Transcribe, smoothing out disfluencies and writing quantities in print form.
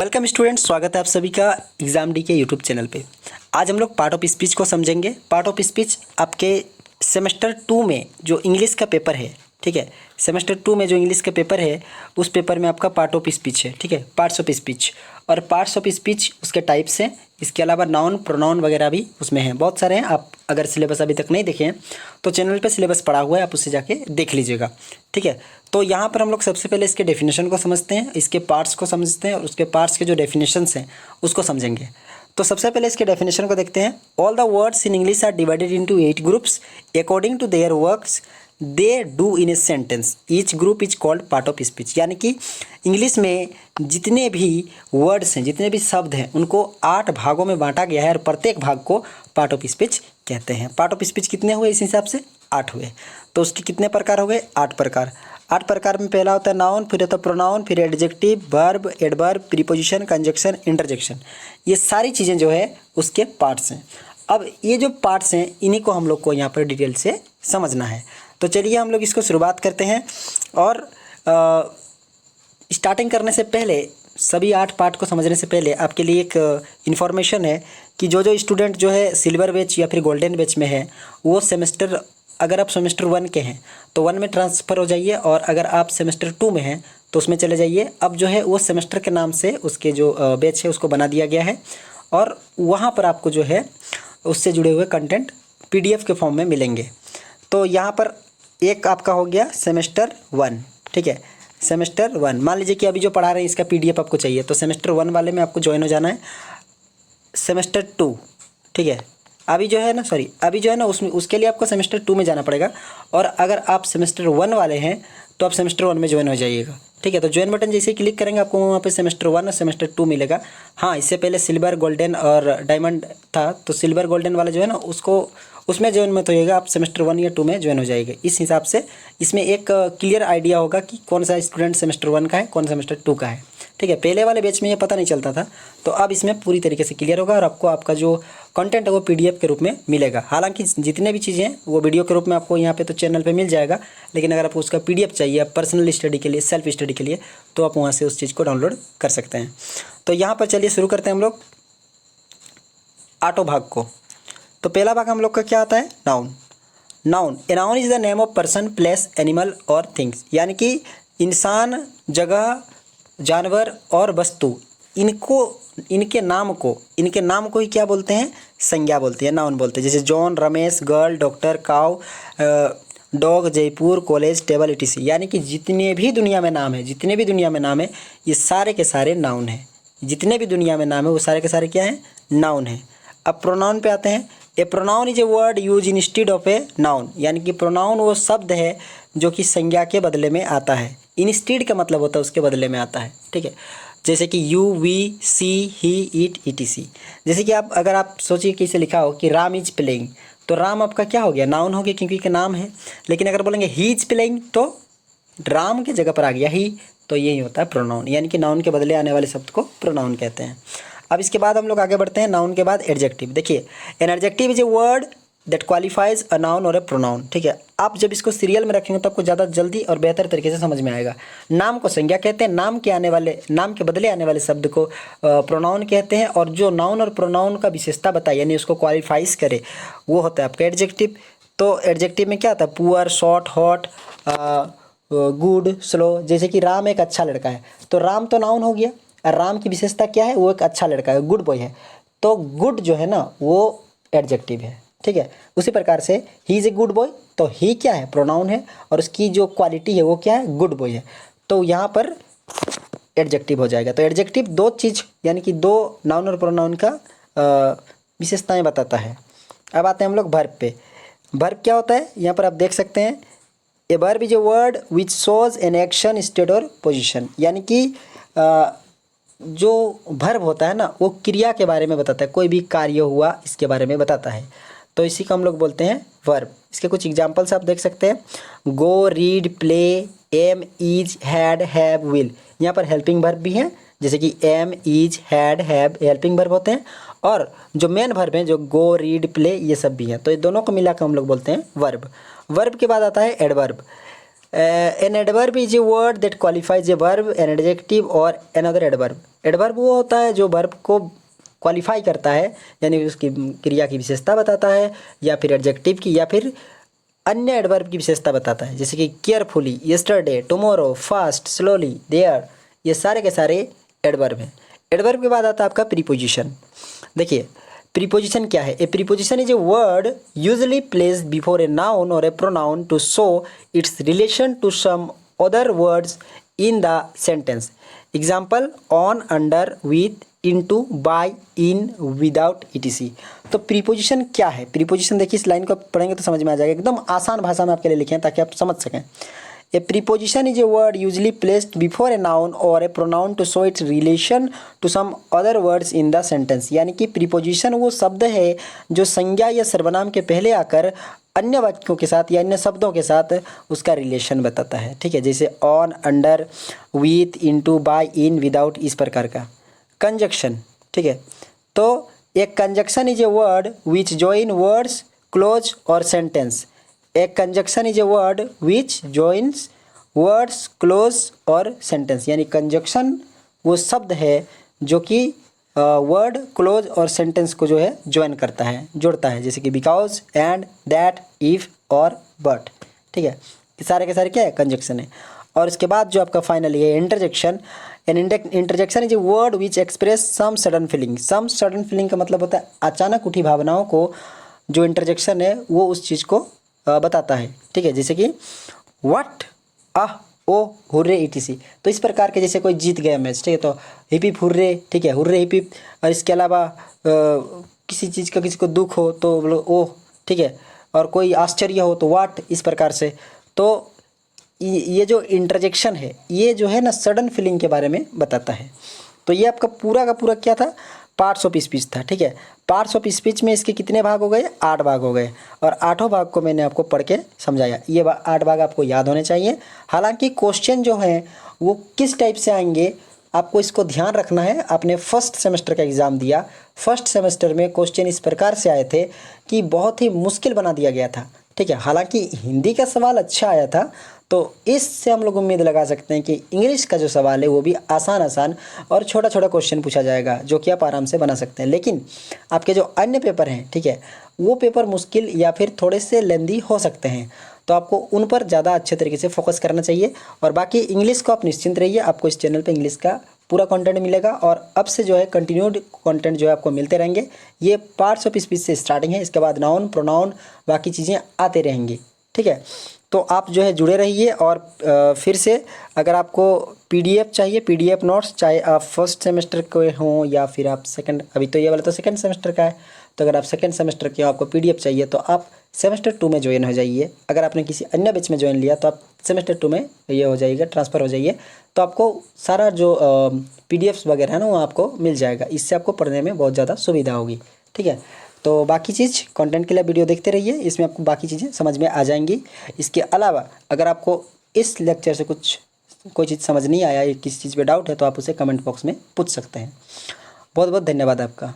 Welcome students, स्वागत है आप सभी का एग्जाम डी के यूट्यूब चैनल पे। आज हम लोग पार्ट ऑफ स्पीच को समझेंगे। पार्ट ऑफ स्पीच आपके सेमेस्टर 2 में जो इंग्लिश का पेपर है, ठीक है, सेमेस्टर 2 में जो इंग्लिश का पेपर है उस पेपर में आपका पार्ट ऑफ स्पीच है, ठीक है, पार्ट्स ऑफ स्पीच। और पार्ट्स ऑफ स्पीच उसके टाइप्स हैं। इसके अलावा नाउन प्रोनाउन वगैरह भी उसमें हैं, बहुत सारे हैं। आप अगर सिलेबस अभी तक नहीं देखे हैं तो चैनल पे सिलेबस पड़ा हुआ है, आप उससे जाके देख लीजिएगा, ठीक है। तो यहाँ पर हम लोग सबसे पहले इसके डेफिनेशन को समझते हैं, इसके पार्ट्स को समझते हैं और उसके पार्ट्स के जो डेफिनेशंस हैं उसको समझेंगे। तो सबसे पहले इसके डेफिनेशन को देखते हैं। All the words in English are divided into 8 groups according to their works they do in a sentence. Each group is called part of speech. यानी कि इंग्लिश में जितने भी वर्ड्स हैं, जितने भी शब्द हैं, उनको 8 भागों में बांटा गया है और प्रत्येक भाग को पार्ट ऑफ स्पीच कहते हैं। पार्ट ऑफ स्पीच कितने हुए इस हिसाब से? 8 हुए। तो उसके कितने प्रकार हो गए? 8 प्रकार। 8 प्रकार में पहला होता है नाउन, फिर होता है प्रोनाउन, फिर adjective, verb, adverb, preposition, conjunction, interjection. ये सारी चीज़ें जो है उसके पार्ट्स हैं। अब ये जो पार्ट्स हैं इन्हीं को हम लोग को यहाँ पर डिटेल से समझना है। तो चलिए हम लोग इसको शुरुआत करते हैं। और स्टार्टिंग करने से पहले, सभी 8 पार्ट को समझने से पहले आपके लिए एक इन्फॉर्मेशन है कि जो स्टूडेंट जो है सिल्वर बैच या फिर गोल्डन बैच में है वो सेमेस्टर, अगर आप सेमेस्टर 1 के हैं तो 1 में ट्रांसफ़र हो जाइए, और अगर आप सेमेस्टर 2 में हैं तो उसमें चले जाइए। अब जो है वो सेमेस्टर के नाम से उसके जो बैच है उसको बना दिया गया है, और वहाँ पर आपको जो है उससे जुड़े हुए कंटेंट PDF के फॉर्म में मिलेंगे। तो यहाँ पर एक आपका हो गया सेमेस्टर 1, ठीक है, सेमेस्टर 1। मान लीजिए कि अभी जो पढ़ा रहे हैं इसका PDF आपको चाहिए, तो सेमेस्टर 1 वाले में आपको ज्वाइन हो जाना है। सेमेस्टर 2, ठीक है, अभी जो है ना उसमें, उसके लिए आपको सेमेस्टर 2 में जाना पड़ेगा। और अगर आप सेमेस्टर 1 वाले हैं तो आप सेमेस्टर 1 में ज्वाइन हो जाइएगा, ठीक है। तो ज्वाइन बटन जैसे ही क्लिक करेंगे आपको वहाँ पे सेमेस्टर 1 और सेमेस्टर 2 मिलेगा। हाँ, इससे पहले सिल्वर, गोल्डन और डायमंड था, तो सिल्वर गोल्डन वाला जो है ना उसको, उसमें ज्वाइन मत होइएगा, आप सेमेस्टर 1 या 2 में ज्वाइन हो जाएगा। इस हिसाब से इसमें एक क्लियर आइडिया होगा कि कौन सा स्टूडेंट सेमेस्टर 1 का है, कौन सेमेस्टर 2 का है, ठीक है। पहले वाले बैच में ये पता नहीं चलता था, तो अब इसमें पूरी तरीके से क्लियर होगा और आपको आपका जो कंटेंट है वो PDF के रूप में मिलेगा। हालांकि जितने भी चीज़ें हैं वो वीडियो के रूप में आपको यहाँ पे तो चैनल पे मिल जाएगा, लेकिन अगर आपको उसका PDF चाहिए पर्सनल स्टडी के लिए, सेल्फ स्टडी के लिए, तो आप वहाँ से उस चीज़ को डाउनलोड कर सकते हैं। तो यहाँ पर चलिए शुरू करते हैं हम लोग 8 भाग को। तो पहला भाग हम लोग का क्या आता है? Noun. Noun, a noun is the name of person, place, animal और थिंग्स। यानी कि इंसान, जगह, जानवर और वस्तु, इनके नाम को ही क्या बोलते हैं? संज्ञा बोलते हैं, नाउन बोलते हैं। जैसे John, Ramesh, girl, doctor, cow, dog, Jaipur, college, table, etc। यानी कि जितने भी दुनिया में नाम है ये सारे के सारे नाउन हैं। जितने भी दुनिया में नाम है वो सारे के सारे क्या हैं? नाउन हैं। अब प्रोनाउन पे आते हैं। A pronoun is a word use instead of a noun. यानी कि प्रोनाउन वो शब्द है जो कि संज्ञा के बदले में आता है। इंस्टीड का मतलब होता है उसके बदले में आता है, ठीक है। जैसे कि you, we, she, he, it, etc। जैसे कि अगर आप सोचिए कि इसे लिखा हो कि राम इज प्लेइंग, तो राम आपका क्या हो गया? नाउन हो गया, क्योंकि का नाम है। लेकिन अगर बोलेंगे ही इज प्लेइंग तो राम की जगह पर आ गया ही, तो यही होता है प्रोनाउन। यानी कि नाउन के बदले आने वाले शब्द को प्रोनाउन कहते हैं। अब इसके बाद हम लोग आगे बढ़ते हैं। नाउन के बाद एडजेक्टिव। देखिए, an adjective is a word that qualifies a noun और ए प्रोनाउन, ठीक है। आप जब इसको सीरियल में रखेंगे तो आपको ज़्यादा जल्दी और बेहतर तरीके से समझ में आएगा। नाम को संज्ञा कहते हैं, नाम के बदले आने वाले शब्द को प्रोनाउन कहते हैं, और जो नाउन और प्रोनाउन का विशेषता बताए यानी उसको क्वालिफाइज करे वो होता है आपका एडजेक्टिव। तो एडजेक्टिव में क्या आता है? Poor, short, hot, good, slow. जैसे कि राम एक अच्छा लड़का है, तो राम तो नाउन हो गया, और राम की विशेषता क्या है? वो एक अच्छा लड़का है, गुड बॉय है। तो गुड जो है ना वो एडजेक्टिव है, ठीक है। उसी प्रकार से he is a good boy, तो ही क्या है? प्रोनाउन है, और उसकी जो क्वालिटी है वो क्या है? गुड बॉय है। तो यहाँ पर एडजेक्टिव हो जाएगा। तो एडजेक्टिव 2 चीज़, यानी कि 2 नाउन और प्रोनाउन का विशेषताएं बताता है। अब आते हैं हम लोग वर्ब पे। वर्ब क्या होता है? यहाँ पर आप देख सकते हैं, a verb is a word which shows an action, state और पोजिशन। यानी कि जो वर्ब होता है ना वो क्रिया के बारे में बताता है, कोई भी कार्य हुआ इसके बारे में बताता है, तो इसी को हम लोग बोलते हैं वर्ब। इसके कुछ एग्जांपल्स आप देख सकते हैं। Go, read, play, am, is, had, have, will. यहाँ पर हेल्पिंग वर्ब भी हैं, जैसे कि am, is, had, have helping verb होते हैं, और जो मेन वर्ब हैं जो गो, रीड, प्ले, ये सब भी हैं। तो ये दोनों को मिलाकर हम लोग बोलते हैं वर्ब। वर्ब के बाद आता है adverb. An adverb is a word that qualifies a verb, an adjective और अनदर एडवर्ब। एडवर्ब वो होता है जो वर्ब को क्वालिफाई करता है, यानी उसकी क्रिया की विशेषता बताता है, या फिर एडजेक्टिव की, या फिर अन्य एडवर्ब की विशेषता बताता है, जैसे कि carefully, yesterday, tomorrow, fast, slowly, there, ये सारे के सारे एडवर्ब हैं। एडवर्ब के बाद आता है आपका प्रीपोजिशन। देखिए प्रीपोजिशन क्या है? A preposition is a word usually placed before a noun और a pronoun to show its relation to some other words in the sentence. Example on, under, with, into, by, in, without, etc. तो preposition क्या है? Preposition देखिए इस line को पढ़ेंगे तो समझ में आ जाएगा, एकदम आसान भाषा में आपके लिए लिखे हैं ताकि आप समझ सकें। A preposition is a word usually placed before a noun और a pronoun to show its relation to some other words in the sentence. यानी कि प्रीपोजिशन वो शब्द है जो संज्ञा या सर्वनाम के पहले आकर अन्य वाक्यों के साथ या अन्य शब्दों के साथ उसका रिलेशन बताता है। ठीक है, जैसे on, under, with, into, by, in, without, इस प्रकार का। कंजक्शन, ठीक है, तो एक conjunction is a word which join words clause or sentence. एक conjunction is a word which joins words clause or sentence, यानी कंजक्शन वो शब्द है जो कि वर्ड, क्लोज और सेंटेंस को जो है ज्वाइन करता है, जोड़ता है, जैसे कि बिकॉज, एंड, दैट, इफ और बट। ठीक है, ये सारे के सारे क्या है? कंजक्शन है। और इसके बाद जो आपका फाइनली है interjection. An interjection is a word which express some sudden feeling. Some sudden feeling का मतलब होता है अचानक उठी भावनाओं को जो इंटरजेक्शन है वो उस चीज़ को बताता है। ठीक है, जैसे कि what, ah, oh, hurray, etc. तो इस प्रकार के, जैसे कोई जीत गया मैच, ठीक है, तो हिप हिप हुर्रे, ठीक है, हुर्रे हिप हिप। और इसके अलावा किसी चीज़ का किसी को दुख हो तो बोलो ओह, ठीक है, और कोई आश्चर्य हो तो व्हाट, इस प्रकार से। तो ये जो इंटरजेक्शन है ये जो है ना सडन फीलिंग के बारे में बताता है। तो ये आपका पूरा का पूरा क्या था? पार्ट्स ऑफ स्पीच था। ठीक है, पार्ट्स ऑफ स्पीच में इसके कितने भाग हो गए? 8 भाग हो गए, और 8 भाग को मैंने आपको पढ़ के समझाया। ये 8 भाग आपको याद होने चाहिए। हालांकि क्वेश्चन जो है वो किस टाइप से आएंगे आपको इसको ध्यान रखना है। आपने फर्स्ट सेमेस्टर का एग्ज़ाम दिया, फर्स्ट सेमेस्टर में क्वेश्चन इस प्रकार से आए थे कि बहुत ही मुश्किल बना दिया गया था। ठीक है, हालांकि हिंदी का सवाल अच्छा आया था, तो इससे हम लोग उम्मीद लगा सकते हैं कि इंग्लिश का जो सवाल है वो भी आसान आसान और छोटा छोटा क्वेश्चन पूछा जाएगा, जो कि आप आराम से बना सकते हैं। लेकिन आपके जो अन्य पेपर हैं, ठीक है, वो पेपर मुश्किल या फिर थोड़े से लेंदी हो सकते हैं, तो आपको उन पर ज़्यादा अच्छे तरीके से फोकस करना चाहिए। और बाकी इंग्लिश को आप निश्चिंत रहिए, आपको इस चैनल पर इंग्लिश का पूरा कंटेंट मिलेगा, और अब से जो है कंटिन्यूड कंटेंट जो है आपको मिलते रहेंगे। ये पार्ट्स ऑफ स्पीच से स्टार्टिंग है, इसके बाद नाउन, प्रोनाउन, बाकी चीज़ें आते रहेंगी। ठीक है, तो आप जो है जुड़े रहिए। और फिर से अगर आपको पीडीएफ चाहिए, पीडीएफ नोट्स, चाहे आप फर्स्ट सेमेस्टर के हों या फिर आप सेकंड, अभी तो ये वाला तो सेकंड सेमेस्टर का है, तो अगर आप सेकंड सेमेस्टर के हो, आपको पीडीएफ चाहिए तो आप सेमेस्टर 2 में ज्वाइन हो जाइए। अगर आपने किसी अन्य बैच में ज्वाइन लिया तो आप सेमेस्टर 2 में ये हो जाइएगा, ट्रांसफ़र हो जाइए, तो आपको सारा जो पीडीएफ्स वगैरह है ना वो आपको मिल जाएगा। इससे आपको पढ़ने में बहुत ज़्यादा सुविधा होगी। ठीक है, तो बाकी चीज़ कंटेंट के लिए वीडियो देखते रहिए, इसमें आपको बाकी चीज़ें समझ में आ जाएंगी। इसके अलावा अगर आपको इस लेक्चर से कोई चीज़ समझ नहीं आया या किसी चीज़ पे डाउट है तो आप उसे कमेंट बॉक्स में पूछ सकते हैं। बहुत बहुत धन्यवाद आपका।